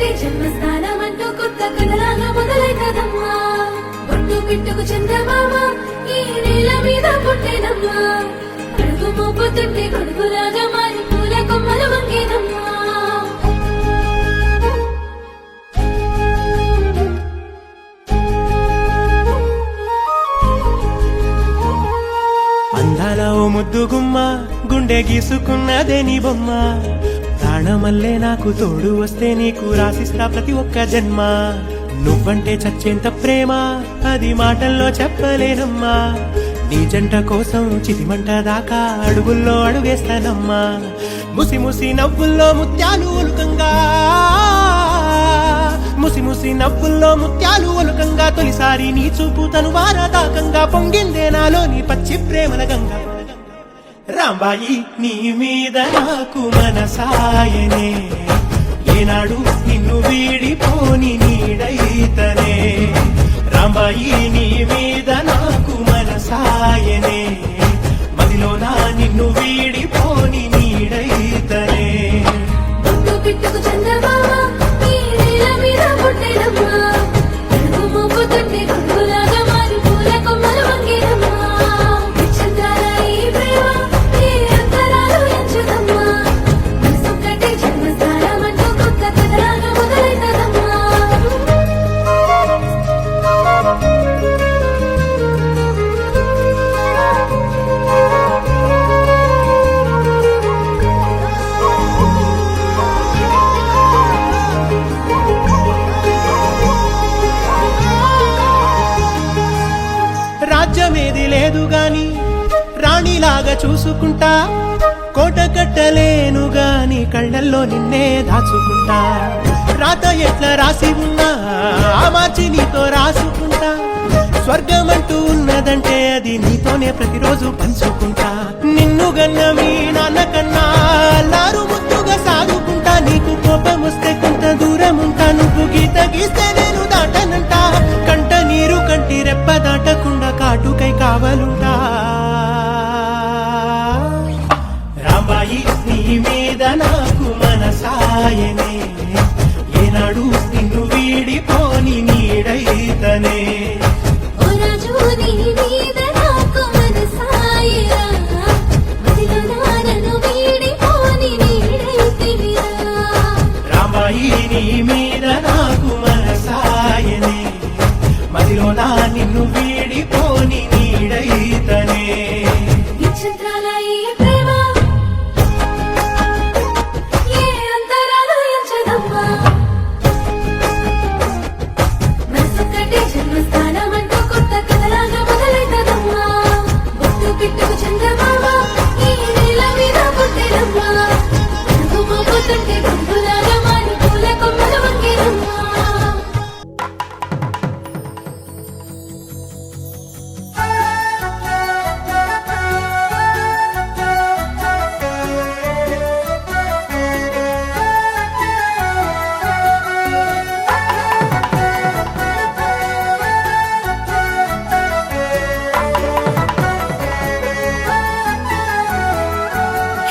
కట్టే జన్మస్థానమంటూ కొత్త కథలాగా మొదలైతదమ్మా. బొట్టు పిట్టుకు చందమామ ఈ నేల మీద పుట్టేనమ్మా. అడుగు మోపుతుంటే కొడుకులాగా మారి పూల కొమ్మలు వంగేనమ్మా. అందాల ఓ ముద్దు గుమ్మ గుండె గీసుకున్నదే నీ బొమ్మ. ప్రాణమల్లే నాకు తోడు వస్తే నీకు రాసిస్తా ప్రతి ఒక్క జన్మ. నువ్వంటే చచ్చేంత ప్రేమ అది మాటల్లో చెప్పలేనమ్మా. నీ జంట కోసం చితిమంట దాకా అడుగుల్లో అడుగేస్తానమ్మా. ముసి ముసి నవ్వుల్లో ముత్యాలు ఒలుకంగా, ముసి ముసి నవ్వుల్లో ముత్యాలు ఒలుకంగా తొలిసారి నీ చూపు తను వారదాకంగా పొంగిందే నాలో నీ పచ్చి ప్రేమల గంగ. రాంబాయి నీ మీద నాకు మనసాయనే, ఏనాడు నిన్ను వీడిపోని నీడైతనే. రాంబాయి నీ మీద నాకు మనసాయనే, మదిలో నా నిన్ను వీడిపోని నీడైతనే. బొట్టు పిట్టుకు చందమామ ఈ నేల మీద పుట్టేనమ్మా. అడుగు మోపుతుంటే కొడుకులాగా మారి పూల కొమ్మలు వంగేనమ్మా. విచిత్రాల ఈ ప్రేమ ఏ అంతరాలు ఎంచుదమ్మా. మనసు కట్టే జన్మస్థానమంటూ కొత్త కథలాగా మొదలైతదమ్మా. రాజ్యమేది లేదు గాని రాణిలాగా చూసుకుంటా. కోట కట్టలేను గాని కళ్ళల్లో నిన్నే దాచుకుంటా. రాత ఎట్లా రాసి ఉన్నా ఆ మార్చి నీతో రాసుకుంటా. స్వర్గమంటూ ఉన్నదంటే అది నీతోనే ప్రతిరోజు పంచుకుంటా. నిన్ను గన్న మీ నాన్న కన్నా అల్లారు ముద్దుగా సాగుకుంటా. నీకు కోపం వస్తే కొంత దూరం ఉంటా. నువ్వు గీత గీస్తే నేను దాటనంట. కంట నీరు కంటి రెప్ప దాటకుండా కాటుకై కావలుంటా. రాంబాయి నీ మీద నాకు మనసాయనే, ఏనాడు నిన్ను వీడిపోని నీడైతనే. ఓ రాజు నీ మీద నాకు మనసాయరా, మదిలో నా నన్ను వీడిపోని నీడైతివిరా. రాంబాయి నీ మీద నాకు మనసాయనే, మదిలో నా నిన్ను వీడిపోని నీడైతనే. విచిత్రాల ఈ ప్రేమ ఏ అంతరాలు ఎంచదమ్మా. మనసు కట్టే జన్మస్థానమంటూ కొత్త కథలాగా మొదలైతదమ్మా. బొట్టు పిట్టుకు చందమామ ఈ నేల మీద పుట్టేనమ్మా. అడుగు మోపుతుంటే కొడుకులాగా మారి పూల కొమ్మలు వంగేనమ్మా.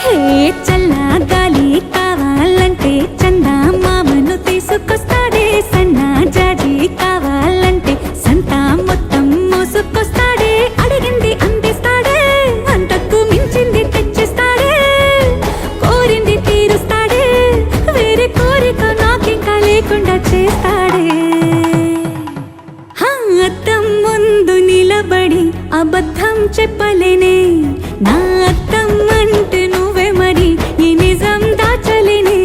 హే చల్లా గాలి కావాలంటే చందా మామను తీసుకొస్తాడే. సన్నా జాజి కావాలంటే సంతా మొత్తం మోసుకొస్తాడే. అడిగింది అందిస్తాడే, అంతకు మించింది తెచ్చిస్తాడే. కోరింది తీరుస్తాడే, వేరే కోరిక నాకింకా లేకుండా చేస్తాడే. అద్దం ముందు నిలబడి అబద్ధం చెప్పలేనే. నా అద్దం అంటే నువ్వే మరి ఈ నిజం దాచలేనే.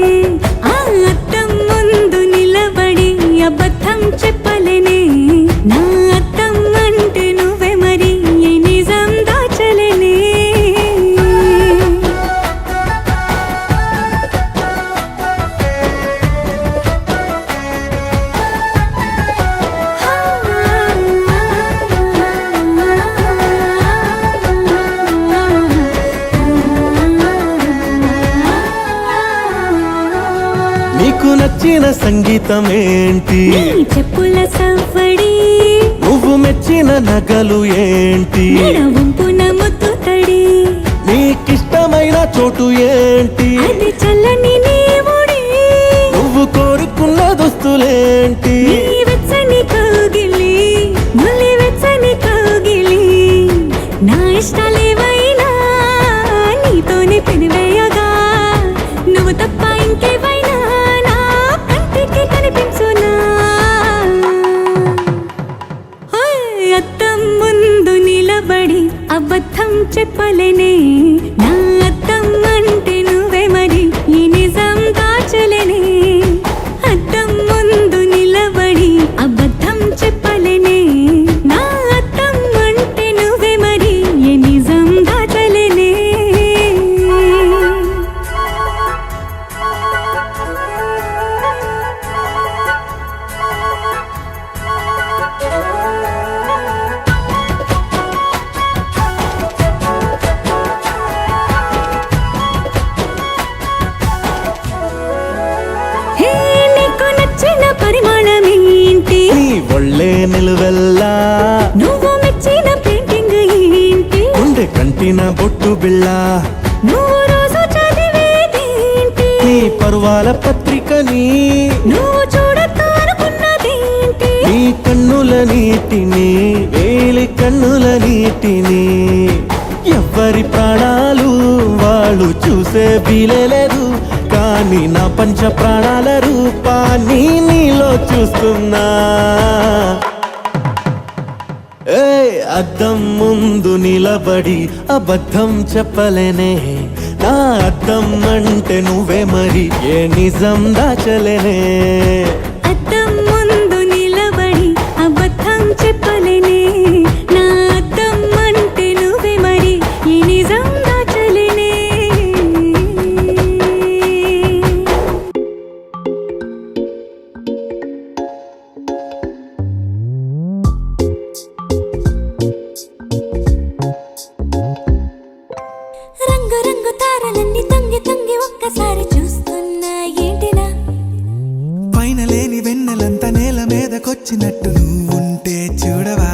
ఆ అద్దం ముందు నిలబడి అబద్ధం చెప్పలేనే. నా అద్దం అంటే నువ్వే మరి ఈ నిజం దాచలేనే. నీకు నచ్చిన సంగీతం ఏంటి? నీ చెప్పుల సవ్వడి. నువ్వు మెచ్చిన నగలు ఏంటి? మెడ వంపున ముద్దు తడి. నీకిష్టమైన చోటు ఏంటి? అది చల్లని నీ ఒడి. నువ్వు కోరుకున్నదో పైన పరిమాణమేంటి నీ ఒళ్ళే నిలువెల్లా నువ్వు మెచ్చిన పెయింటింగ్ ఏంటి గుండె కంటిన బొట్టు బిళ్ళ నువ్వు రోజు చదివేదేంటి నీ పరువాల పత్రికని నువ్వు చూడొద్దు అనుకున్నదేంటి నీ కన్నుల నీటిని వేలి కన్నుల నీటిని ఎవ్వరి ప్రాణాలు వాళ్ళు చూసే వీలేదు కానీ నా పంచ ప్రాణాల రూపాన్ని నీలో చూస్తున్నా ఏ అద్దం ముందు నిలబడి అబద్ధం చెప్పలేనే నా అద్దం అంటే నువ్వే మరి ఏ నిజం దాచలేనే అద్దం ముందు నిలబడి అబద్ధం చెప్పలేనే నా అద్దం అంటే నువ్వే మరి ఈ నిజం దాచలేనే రంగు రంగు తారలన్నీ తొంగి తొంగి ఒక్కసారి చూస్తున్నా ఏంటిలా పైన లేని వెన్నెలంతా నేల మీదకొచ్చినట్టు నువ్వుంటే చూడవా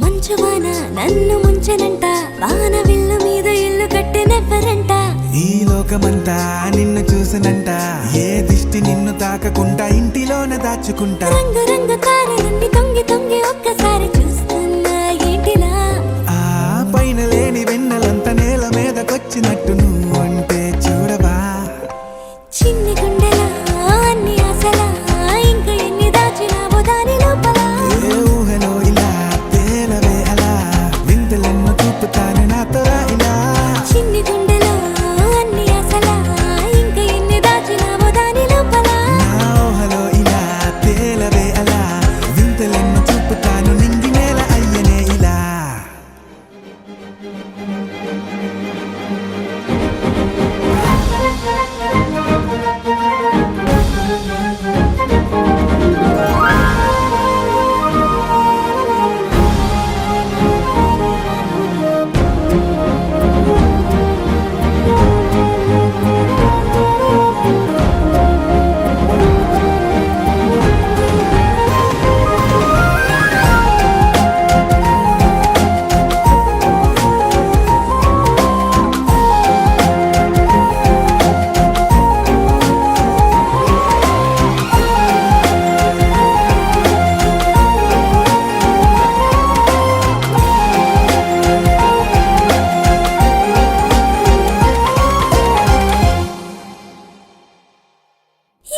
మంచువాన నన్ను ముంచెనంట వాన విల్లు మీద ఇల్లు కట్టెనెవ్వరంట ఈ లోకమంతా నిన్ను చూసినంట ఏ దిష్టి నిన్ను తాకకుండా ఇంటిలోన దాచుకుంటా రంగు రంగు తారలన్నీ తొంగి తొంగి ఒక్కసారి చూస్తున్నా ఏంటిలా ఆ పైన లేని వెన్నెలంతా నేల మీదకొచ్చినట్టు నువ్వుంటే చూడవా చిన్ని గుండెలా అన్ని ఆశలా ఇంకా ఎన్ని దాచినావో దాని లోపల ఏ ఊహలో ఇలా తేలవే అలా వింతలెన్నో చూపుతాను నాతో రా ఇలా చిన్ని గుండెలో అన్ని ఆశలా ఇంకా ఎన్ని దాచినావో దాని లోపల నా ఊహలో ఇలా తేలవే అలా వింతలెన్నో చూపుతాను నింగి నేల అయ్యనే ఇలా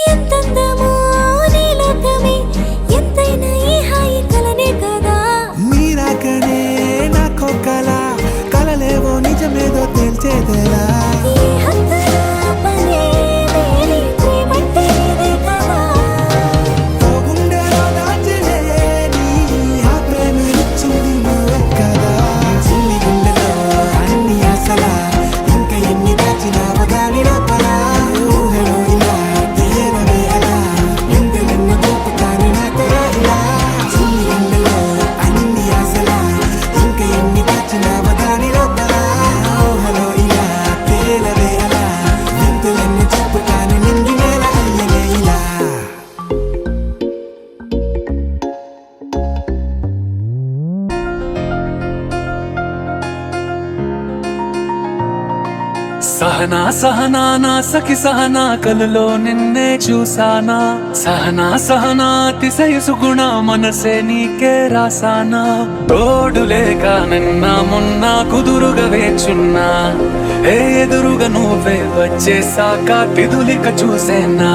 ఎంతందమో నీ లోకమే ఎంతైనా ఈ హాయి కలనే కదా నీరాకనే నాకో కలలేవో నిజమేదో తేల్చేదేలా ఈ హద్దులో పనే లేని ప్రేమంటే ఇదే కదా ఓ గుండెలో దాచలేని ఆ ప్రేమ ఇచ్చింది నువ్వే కదా చిన్ని గుండెలో అన్ని ఆశలా ఇంకా ఎన్ని దాచినావో దాని లోపల ఊహలో ఇలా తేలవే అలా వింతలెన్నో చూపుతాను నాతో రా ఇలా చిన్ని గుండెలో అన్ని ఆశలా ఇంకా ఎన్ని దాచినావో దాని లోపల ఊహలో ఇలా తేలవే అలా వింతలెన్నో చూపుతాను నింగి నేల అయ్యనే ఇలా సహనా సహనా నా సఖి సహనా కలలో నిన్నే చూసానా సహనా సహనా అతిశయ సుగుణ మనసే నీకే రాసానా తోడు లేక నిన్న మొన్న కుదురుగా వేచున్నా ఏ ఎదురుగా నువ్వే వచ్చేసాక తిదులిక చూసేనా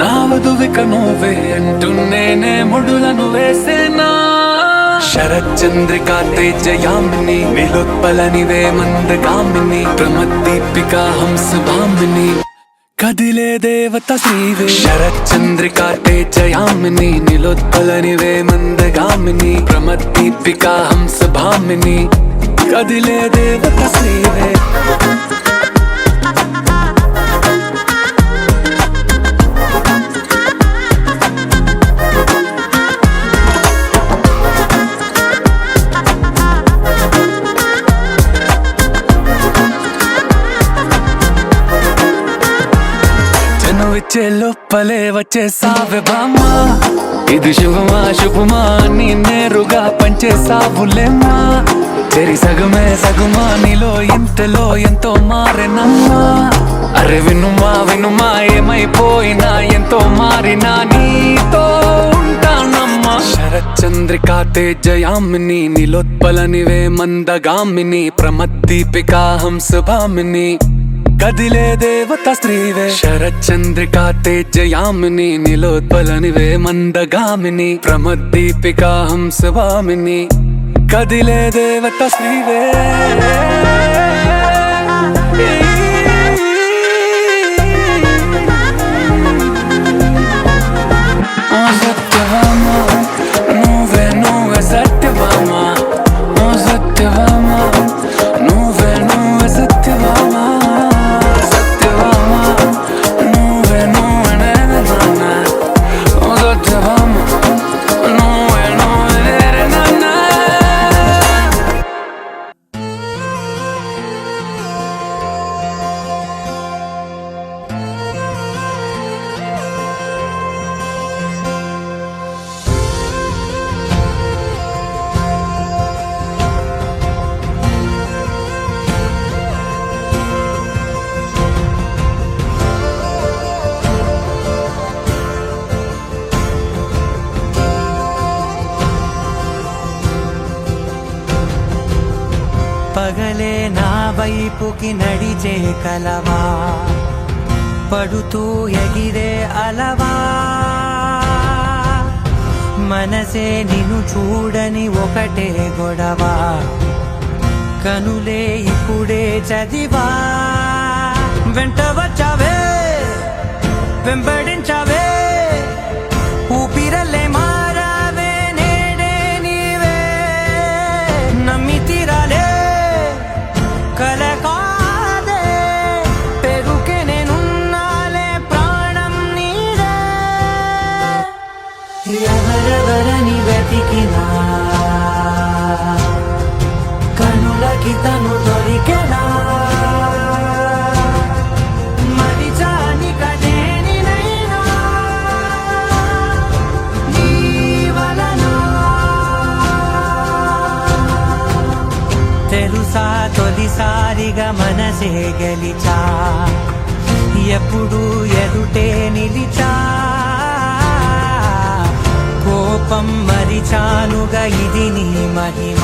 నా వధువిక నువ్వే అంటున్నేనే ముడులను వేసేనా శరచంద్రికా తేజయామిని విలుత్పలనివే మందగామిని ప్రమద్దీపికా హంసభామిని కదిలే దేవత శ్రీవే శరచంద్రికా తేజయామిని నిలుత్పలనివే మందగామిని ప్రమద్దీపికా హంసభామిని కదిలే దేవత శ్రీవే వచ్చే లోపలే వచ్చేసావే బామ్మా ఇది శుభమా శుభమా నీ నేరుగా పంచేసావులేమ్మా చెరి సగమే సగుమా నీలో ఇంతలో ఎంతో మారెనమ్మా అరే వినుమా వినుమా ఏమైపోయినా ఎంతో మారినా నీతో ఉంటానమ్మా శరచంద్రికా తేజయామిని నీలోత్పలనివే మందగామిని ప్రమద్దీపికా హంసభామిని కదిలే దేవత స్త్రీవే శరచంద్రికా తేజయామిని నీలోత్పలనివే మందగామిని ప్రమద్దీపికా హంసభామిని కదిలే దేవత స్త్రీవే సత్యభామ నువ్వే నువ్వే సత్యభామ సత్యభామ నువ్వే నువ్వే సత్యభామ సత్యభామ నువ్వే నువ్వే నేన సత్యభామ నువ్వే నువ్వే నేన పగలే నా వైపుకి నడిచే కలవా పడుతూ ఎగిరే అలవా మనసే నిన్ను చూడని ఒకటే గొడవ కనులే ఇప్పుడే చదివా వెంట వచ్చావే వెంబడించావే ఊపిరల్లే మారావే నేడే నీవే నమ్మి తీరాలే కల కాదే పెరుకే నేనున్నాలే ప్రాణం నీడే ఎవరెవరని వెతికినా కనులకి తను దొరికెనా మరిచాని కదేనినైనా నీ వలన తెలుసా తొలిసారిగా మనసే గెలిచా ఎప్పుడు ఎదుటే నిలిచా కోపం మరిచానుగా ఇది నీ మహిమ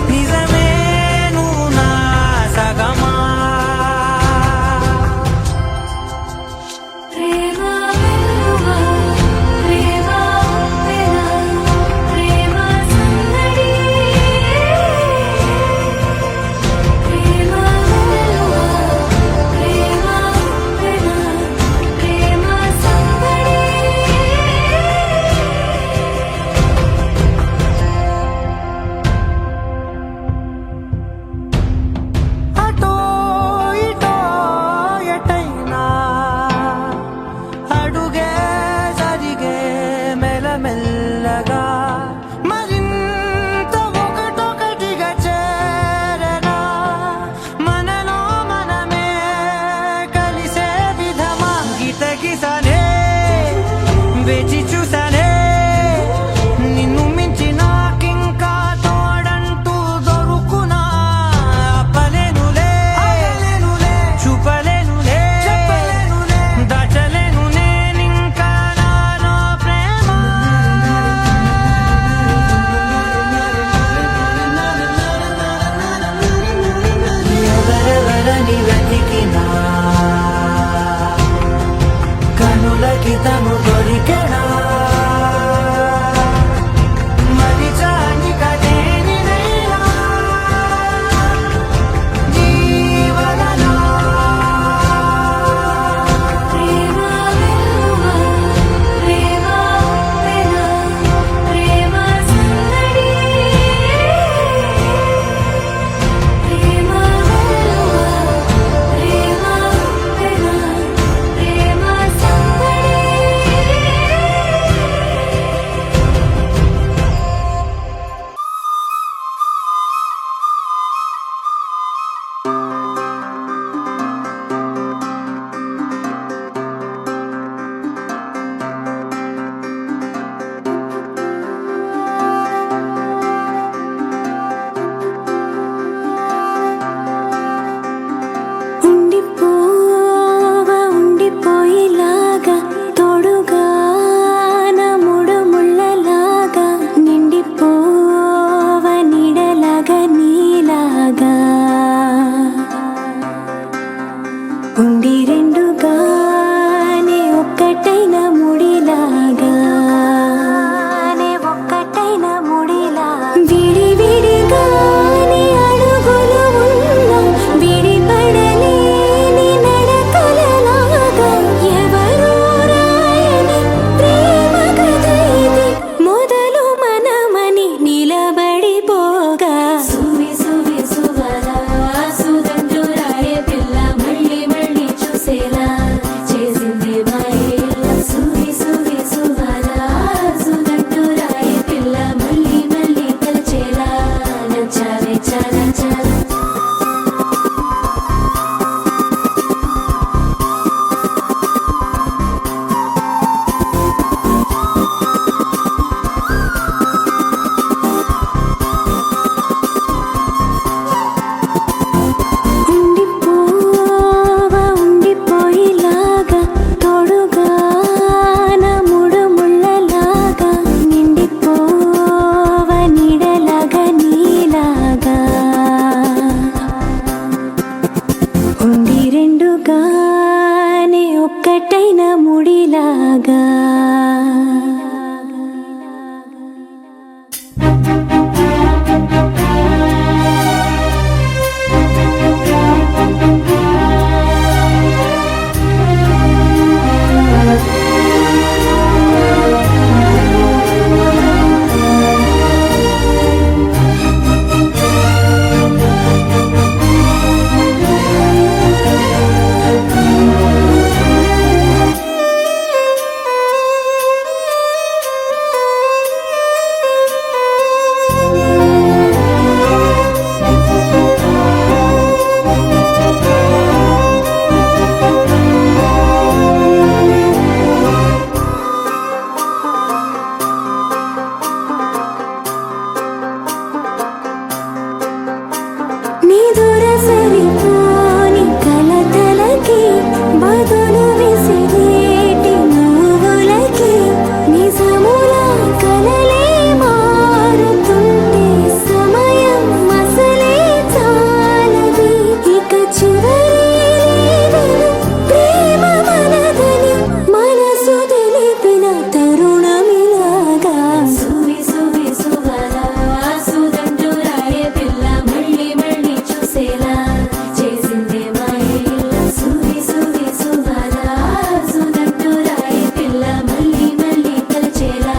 నిజమే నువ్వు నా సగమా ప్రేమ వెలుగా ప్రేమ వెనా ప్రేమ సందడి ప్రేమ వెలుగా ప్రేమ వెనా ప్రేమ సందడి అటో ఇటో ఎటైనా అడుగే జరిగే మెల్లమెల్లగా మరింత ఒకటొకటిగా చేరనా మనలో మనమే కలిసే విధమా గీతగిసనే వేచి చూసానే నిన్ను మించి నాకింకా తోడంటూ దొరుకునా ఆపలేనులే చూపలేనులే దాచలేను నేనింకా నాలో ప్రేమ ఎవరెవరని వెతికినా కనులకి తను దొరికెనా నీ దొరసరిపోని కలతలకి బదులు విసిరేటి నువ్వులకి నిజముల కలలే మారుతుంటే సమయం అసలే చాలది ఇక చివరి ప్రేమ మనదని మనసు తెలిపిన తరుణమిలాగా సువి సువి సువరా సుదంటూ రాయే పిల్ల మళ్ళీ మళ్ళీ చూసేలా చేసిందే మాయల సువి సువి సువరా సుదంటూ రాయే పిల్ల మళ్ళీ మళ్ళీ తలచేలా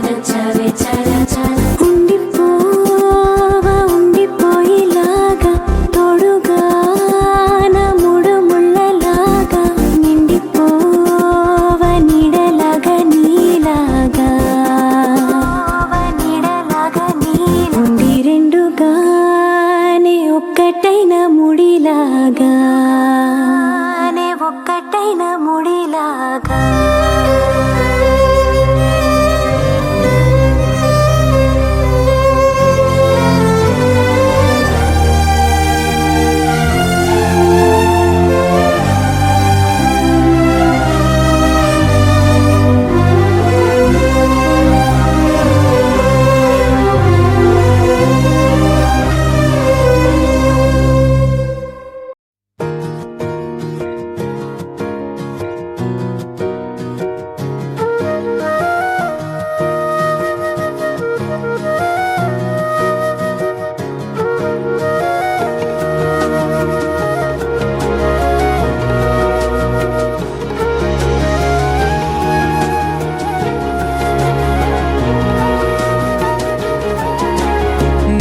నచ్చావే చాలా చాలా ఉండిపోవా ఉండిపోయేలాగా తోడుగా నా మూడు ముళ్ళలాగా నిండిపోవా నీడలాగా నీలాగా ఉండి రెండుగానే ఒక్కటైన ముడిలాగా ఒక్కటైన ముడిలాగా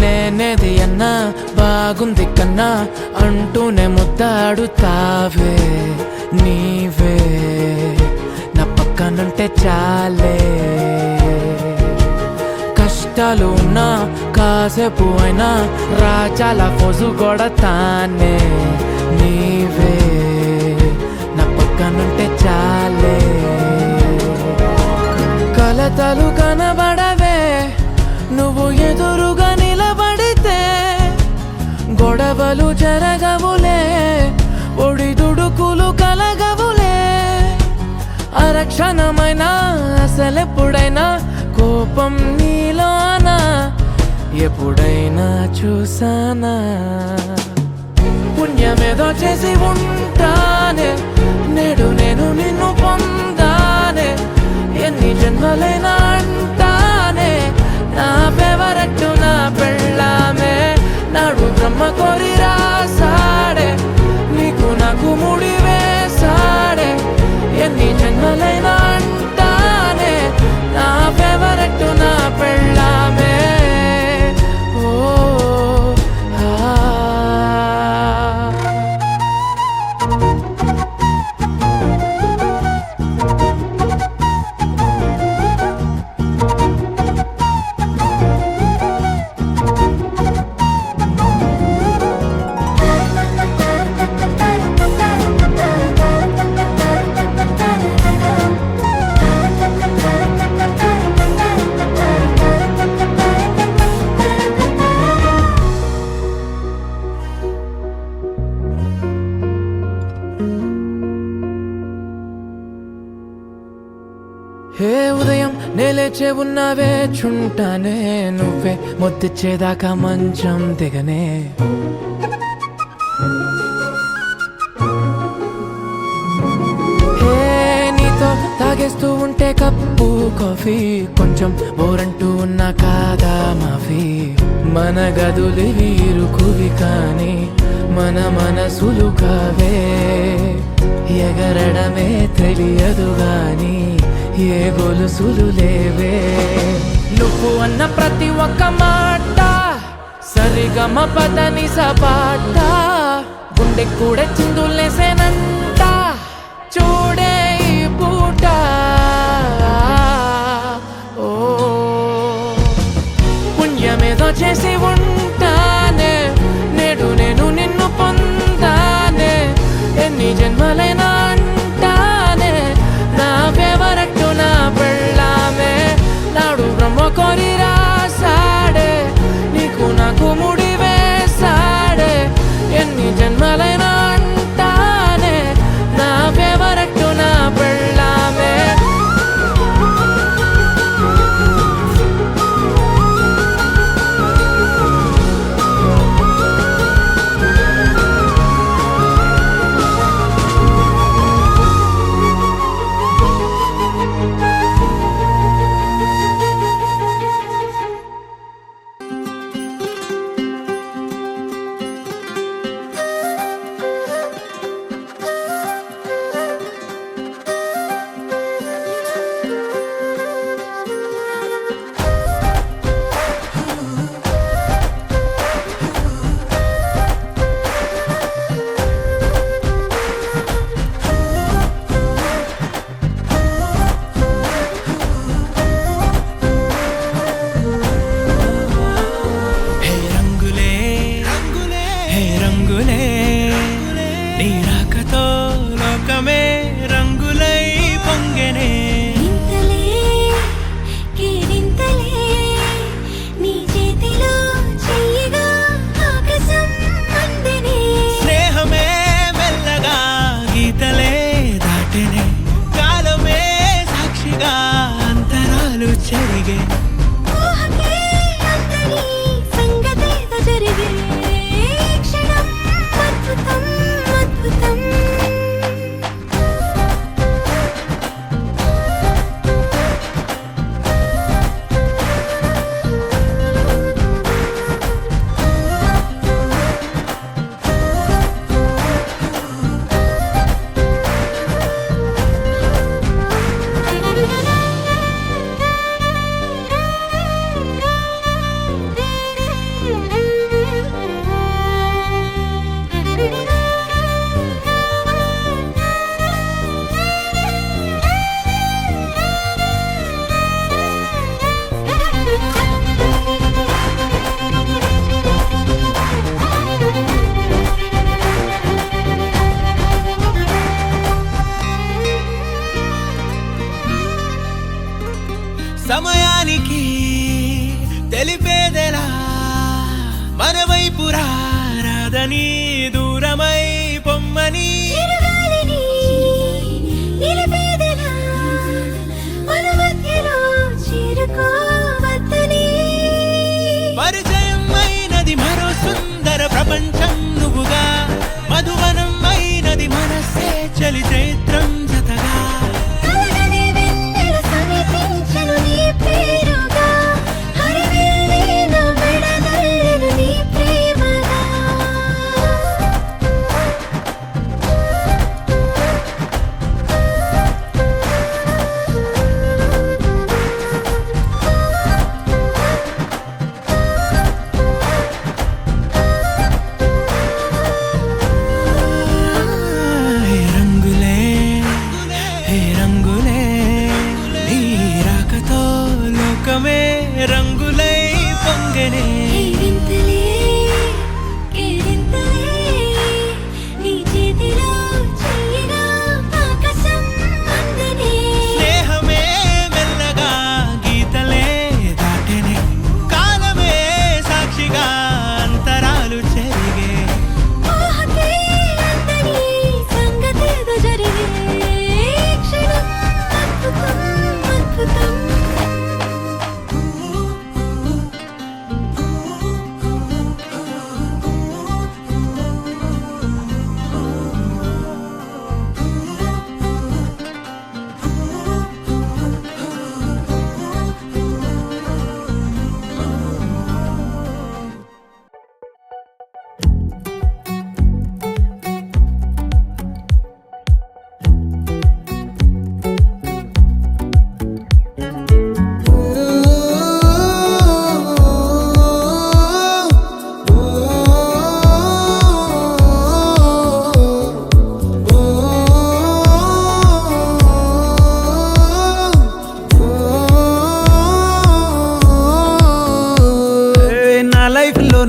నేనేది అన్నా బాగుంది కన్నా అంటూనే ముద్దాడుతావే నీవే నా పక్కనుంటే చాలే కష్టాలు ఉన్నా కాసేపు అయినా రాజాల ఫోజు కొడతానే నీవే నా పక్కనుంటే చాలే కలతలు కనబడవే నువ్వు ఎదురుగా నిలబడితే గొడవలు జరగవులే ఒడిదుడుకులు కలగవులే అరక్షణమైనా అసలెప్పుడైనా కోపం నీలోనా ఎప్పుడైనా చూసానా పుణ్యమేదో చేసి ఉంటానే నేడు నేను నిన్ను పొందానే ఎన్ని జన్మలైనా అంటానే నా ఫేవరెట్ నా పెళ్ళామే నాడు బ్రహ్మ కోరి రాసాడే నీకు నాకు ముడి వేసాడే ఎన్ని జన్మలైనా అంటానే నా ఫేవరెట్ నా పెళ్ళామే ఓ ఆ హే ఉదయం నేలేచే ఉన్నావే చుంటానే నువ్వే ముద్దిచ్చేదాకా మంచం దిగనే హే నీతో తాగేస్తూ ఉంటే కప్పు కాఫీ కొంచెం బోరంటూ ఉన్నా కాదా మాఫీ మన గదులివి ఇరుకువి కానీ మన మనసులు కావే ఎగరడమే తెలియదు గాని ఏ గొలుసులు లేవే నువ్వు అన్న ప్రతి ఒక్క మాట సరిగమ పదని సపాట గుండె కూడా చిందులేసేనంట చూడే ఈ పూట ఓ పుణ్యమేదో చేసి ఉంటానే నేడు నేను నిన్ను పొందానే ఎన్ని జన్మలైనా అంటానే నా ఫేవరెట్ నా పెళ్ళామే నాడు బ్రహ్మ కోరి రాసాడే నీకు నాకు ముడి వేసాడే ఎన్ని జన్మలైనా అంటానే నా ఫేవరెట్ నా పెళ్ళామే హే రంగులే రంగులే హే రంగులే నీ రాకతో లోకమే రంగులై పొంగెనే ఇంతలే కేరింతలే నీ చేతిలో చెయ్యగా ఆకాశం అందనే స్నేహమే మెల్లగా గీతలే దాటెనే కాలమే సాక్షిగా అంతరాలు చెరిగే ఊహకే అంతని సంగతేదో జరిగే క్షణం అద్భుతం అద్భుతం సమయానికి తెలిపేదెలా మన వైపు రాదని దూరమై పొమ్మని చిరుగాలిని నిలిపేదెలా మన మధ్యలో చేరుకోవద్దని పరిచయం అయినది మరో సుందర ప్రపంచం నువ్వుగా మధువనం అయినది మనసే చలి చైత్రం జతగా కలగని వెన్నెల సమీపించెను నీ పేరుగా హరివెల్లి నా మెడదల్లెను నీ ప్రేమగా హే రంగులే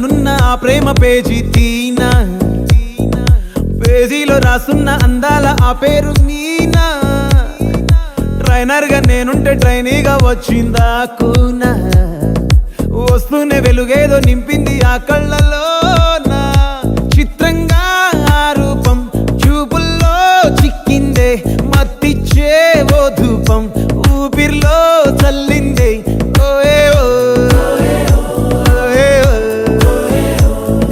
నున్న ఆ ప్రేమ పేజీ తీనా, పేజీలో రాసున్న అందాల ఆ పేరు మీనా. ట్రైనర్ గా నేనుంటే ట్రైనీగా వచ్చిందా కూనా, వస్తూనే వెలుగేదో నింపింది ఆ కళ్ళలోనా. చిత్రంగా ఆ రూపం చూపుల్లో చిక్కిందే, మత్తిచ్చే ఓ ధూపం ఊపిరిలో చల్లిందే. ఓయే ఓ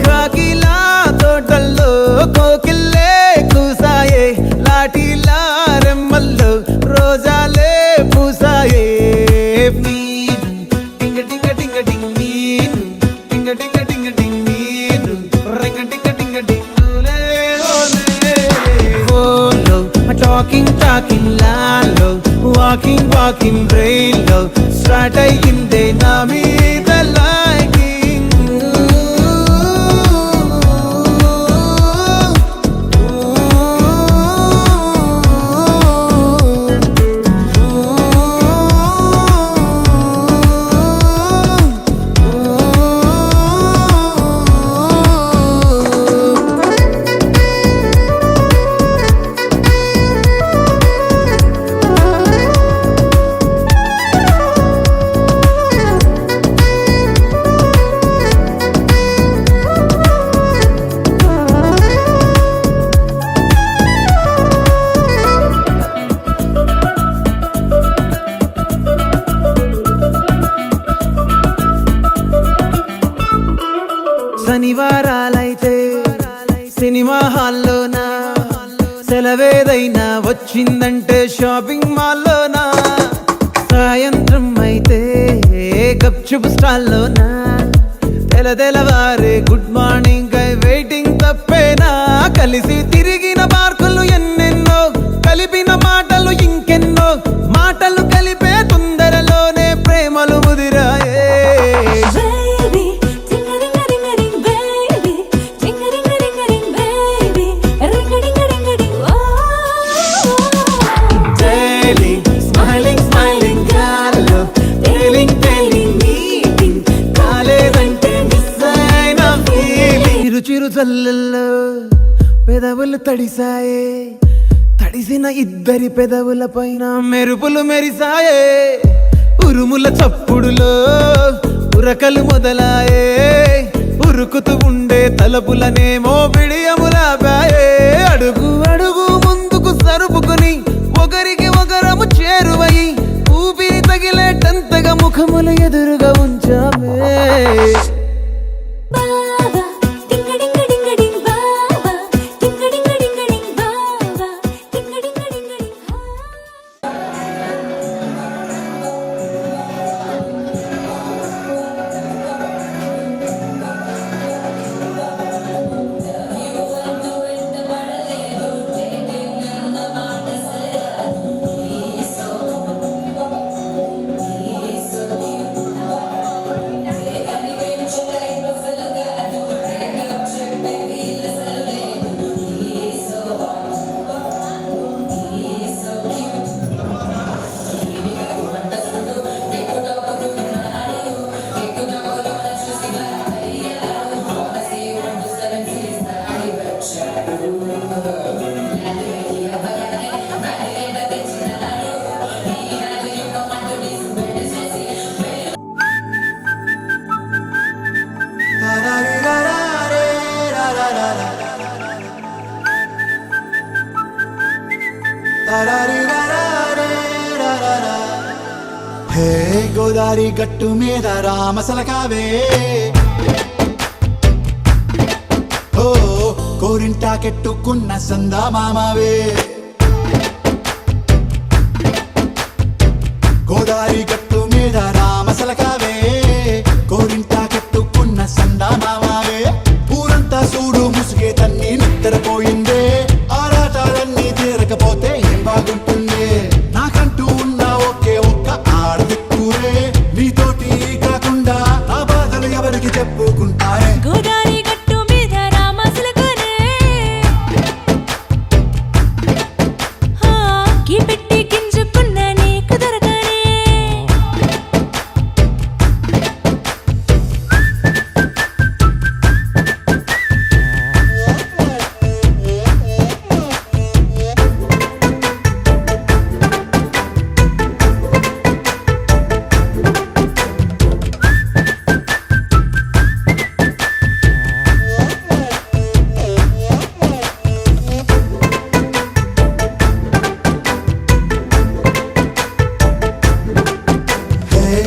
కాకిలా తోటల్లో కోకిల్లే కూసాయే, లాఠీలా రెమ్మల్లో రోజాలే పూసాయే. టింగ టింగ టింగ టింగ్ నీరు, టింగ టింగ టింగ టింగ్ నీరు, రింగ టింగ టింగ టింగులే ఓలే. ఫోన్లో టాకింగ్ లాలో, వాకింగ్ బ్రెయిన్లో స్టార్ట్ అయ్యిందే నా మీద లైకింగ్. శనివారాలైతే సినిమా హాల్లోనా, సెలవేదైనా వచ్చిందంటే షాపింగ్ మాల్లోనా. సాయంత్రం అయితే గప్చుప్ స్టాల్లోనా, తెలవారే గుడ్ మార్నింగ్ వెయిటింగ్ తప్పేనా. కలిసి తిరిగిన పార్కులు ఎన్నెన్నో, కలిపిన మాటలు ఇంకెన్నో, మాటలు కలిపే తొందరలోనే ప్రేమలు ముదిరాయే. Baby, ting-a-ring-a-ring-a-ring, baby, ting-a-ring-a-ring-a-ring, baby, ring-a-ding-a-ding-a-ding, oh. Daily, smiling గాల్లో, telling meeting, కాలేదంటే మిస్ అయిన feeling. చిరు చల్లల్లో పెదవులు తడిసాయే, తడిసిన ఇద్దరి పెదవుల పైన మెరుపులు మెరిసాయే. ఉరుముల చప్పుడులో ఉరకలు మొదలాయే, ఉరుకుతూ ఉండే తలపులనేమో బిడియములాపాయే. అడుగు అడుగు ముందుకు సరుపుకుని ఒకరికి ఒకరము చేరువై, ఊపిరి తగిలేటంతగా ముఖములు ఎదురుగా ఉంచామే. Baba, ting-a-ding-a-ding-a-ding, baba, ting-a-ding-a-ding-a-ding, baba, ting-a-ding-a-ding-a-ding, హే గోదారి గట్టు మీద రామసలకావే, ఓ కోరింటాకెట్టుకున్న సందా మామావే. గోదారి గట్టు మీద రామసలకావే, కోరింటాకెట్టుకున్న సందా మామావే. ఊరంతా చూడు ముసుగే తన్ని నిద్రపోయిందే, ఆరాటాలన్నీ తీరకపోతే ఏం బాగుంటుందే. నాకంటూ ఉన్న ఒకే ఒక్క ఆడదిక్కురే, నీతోటి కాకుండా నా బాధలు ఎవరికి చెప్పుకుంటారే. గోదారి గట్టు మీద రామసలకునే, కీ పెట్టి గింజుకున్న నీకు దొరకనే.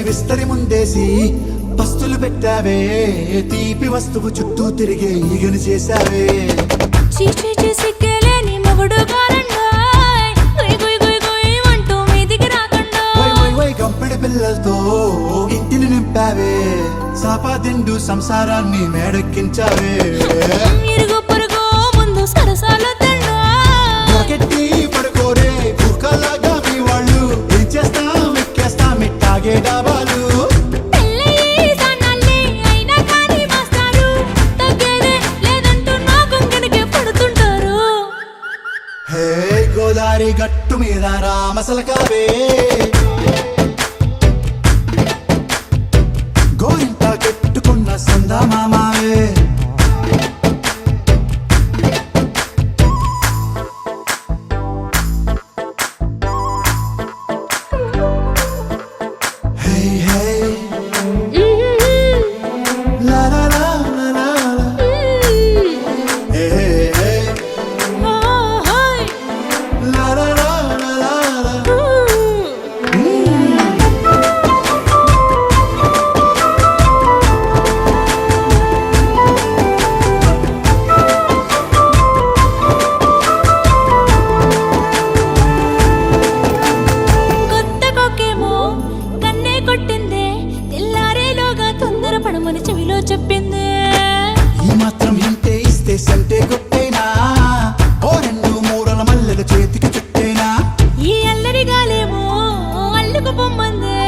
విస్తరి ముందేసి పస్తులు పెట్టావే తీపి వస్తువు చుట్టూ తిరిగే ఈగను చేశావే చీచీ చేసి కేలేని మొగుడు గారండాయ్ గుయ్ గుయ్ గుయ్ గుయ్ అంటూ మీదికి రాకుండా వై గంపెడి పిల్లలతో ఇంటిని నింపావే సాపాదిండు సంసారాన్ని మేడెక్కించావే ఇరుగు పొరుగు ముందు సరసాలు తిన్నా జాకెట్టి పడుకోరే కుక్కలాగా మీ వాళ్ళు ఏం చేస్తాం ఎక్కేస్తాం ఇట్టాగే డాబాలు పెళ్ళయి సన్నాల్ని అయినా కానీ మాస్తారు తగ్గేదే లేదంటూ నా కొంగనికే పడుతుంటారు హే గోదారి గట్టు మీద రామసలకావే గోరింట కెట్టుకున్న సందా మామావే హే హే లా లా లా లా లా లా. హే హే హే లా లా లా లా లా లా. కొత్త కొక్కేమో కన్నే కొట్టిందే తెల్లారేలోగా తొందర పడమని చెవిలో చెప్పిందే ఈ మాత్రం ఇంటే ఇస్తే సంటే కొట్టేనా ఓ రెండు మూరల మల్లెల చేతికి చుట్టేనా ఈ అల్లరి గాలేమో అల్లుకు పొమ్మందే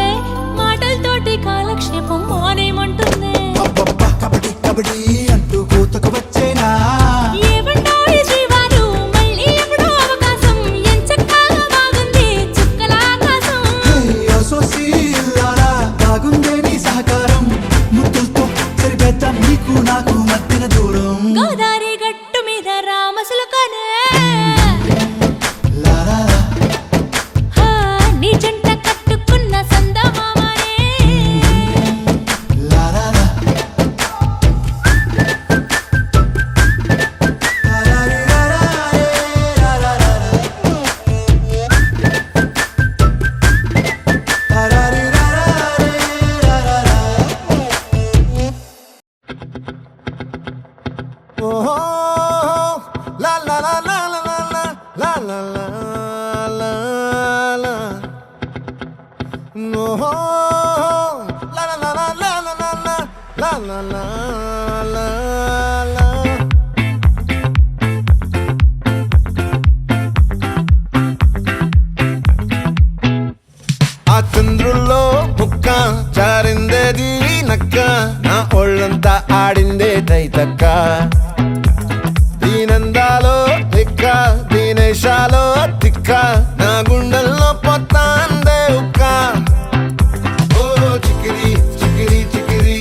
మాటలతోటి కాలక్షేపం మానేమంటుందే అబ్బబ్బా కబడ్డీ కబడ్డీ అంటూ కూతకు వచ్చేనా ఏమంటాయి శ్రీవారు మళ్ళీ ఎప్పుడో అవకాశం ఎంచక్కా బాగుంది చుక్కల ఆకాశం సోసి ఇల్లారా బాగుందే నీ సహకారం ముద్దులతో సరిపెద్దాం నీకు నాకు మధ్యన దూరం గోదారి గట్టు మీద రామసులకనే లారా హా, నీ జంట కట్టుకున్న సందమామనే లారా ఆ చంద్రుల్లో ముక్క జారిందేది నక్క నా ఒళ్ళంతా ఆడిందే తైతక్క దీనందాలో తిక్క దీనేశాలో తిక్క నా గుండెల్లో పొత్తాందే ఉక్క ఓ చికిరి చికిరి చికిరి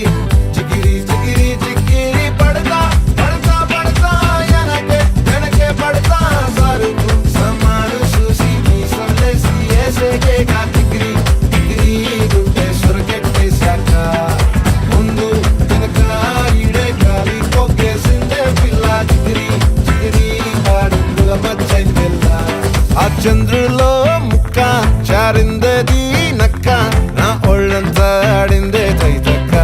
చికిరి చికిరి చికిరి పడతా పడతా పడతా ఎనకే ఎనకే పడతా సరుకు సమాలు చూసి నీ సందేశి ఏసేకే కా చికిరి చికిరి గుండె సొరకెట్టేశాక ముందు వెనక ఈడే గాలి కొక్కేసిందే పిల్ల చికిరి చికిరి ఆడుందుల మచ్చైందెల్ల ఆ చంద్రులో ముక్క చారిందేది నక్క నా ఒళ్ళంతా ఆడిందే తైతక్క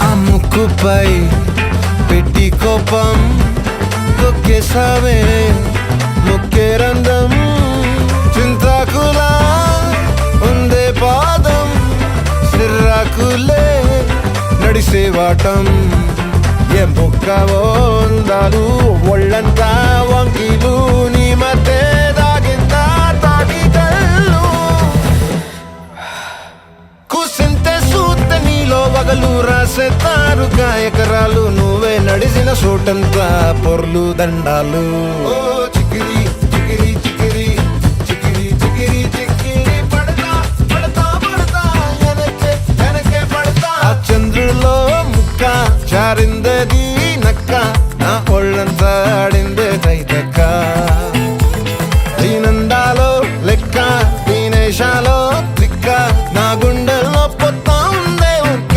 ఆ ముక్కుపై పెట్టి కోపం తొక్కేసావే ముక్కే రంధం చింతాకులా ఉందే పాదం సిర్రాకులే నడిసేవాటం ఏ ముక్కవో అందాలు ఒళ్ళంతా వంకీలు నీ మధ్య దాగిందా తాటి కళ్ళు కుసింతే సూత్తే నీలో వగలు రాసేతారు గాయకరాలు నువ్వే నడిసిన చోటంతా పొర్లు దండాలు ఓ చికిరి చికిరి చికిరి చికిరి చికిరి చికిరి పడతా పడతా పడతా ఎనకే ఎనకే పడతా ఆ చంద్రులో ముక్క చారిందే ఒళ్ళంతా ఆడిందే తైతక్క దీనందాలో లెక్క దీనేశాలో తిక్క నా గుండెల్లో పొత్తా ఉందే ఒక్క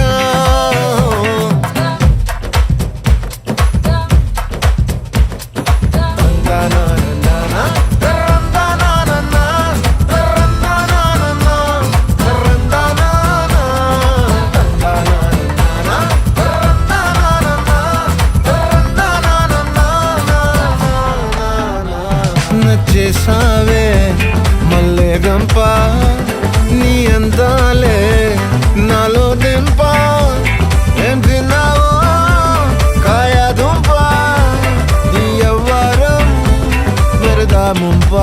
నచ్చేసావే మల్లె గంప నీ అందాలే నాలో దింప ఏం తిన్నావో కాయ దుంప నీ ఎవ్వరం వెరదా ముంప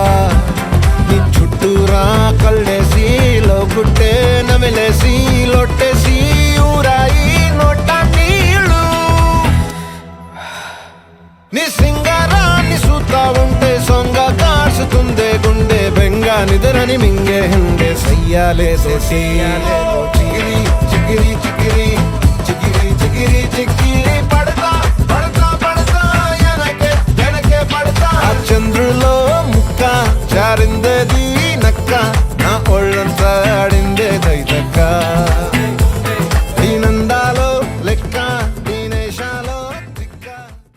నీ చుట్టూరా కళ్ళేసి లోగుట్టే నమిలేసి లొట్టేసి ఊరాయి నోట నీళ్ళు నీ సింగారాన్ని సూతా ఉంటే సొంగ కాసుతుందే గుండె బెంగ నిద్రని మింగే హండే సయ్యాలే చిగిరి చిగిరి